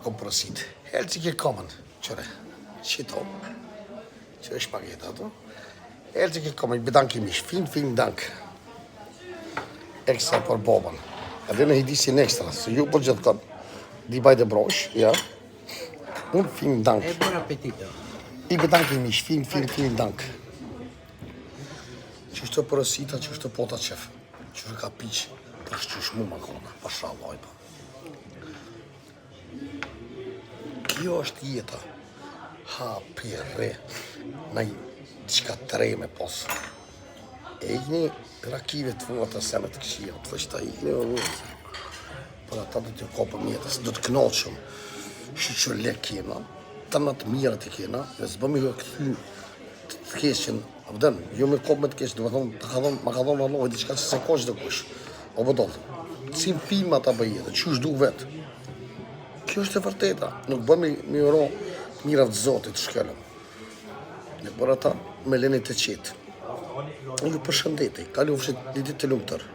Kom porosit. Helci ke komën, qëre. Qito. Qëre shpageta ato. Helci ke komën, bedanki mish. Fin dank. Ekstra për bobën. Edhe në hidisin ekstra, se ju për gjithë kanë. Di bajde brosh, ja. Unë fin dank. E buon appetito. I bedanki mish, fin dank. Qështë të porosita, qështë të pota qef. Qështë ka piq, për shqysh mu më kona, pasha lojpa. Kjo është jeta. Ha, pirre. Na i qka tre me pos. E ikni rakive të vua të semet këshia, të vështa ikni o njëtë. Për ata do t'ju kopëm jetës, do t'knoqëm. Që lek kena, të në të mirët i kena, dhe zbëmi këthy të keqen, abden, jo me kopë me të keqen, ma ka thonë Allah, diçka që se kosh dhe kush. O bëdollë, cim pima ta bëjete, që është du vetë. Kjo është e vërteta, nuk bëmi me uro mirat zotit të shkellëm. Në për ata me leni të qitë. Ju përshëndeti, kalu fshit një ditë të lumë tërë.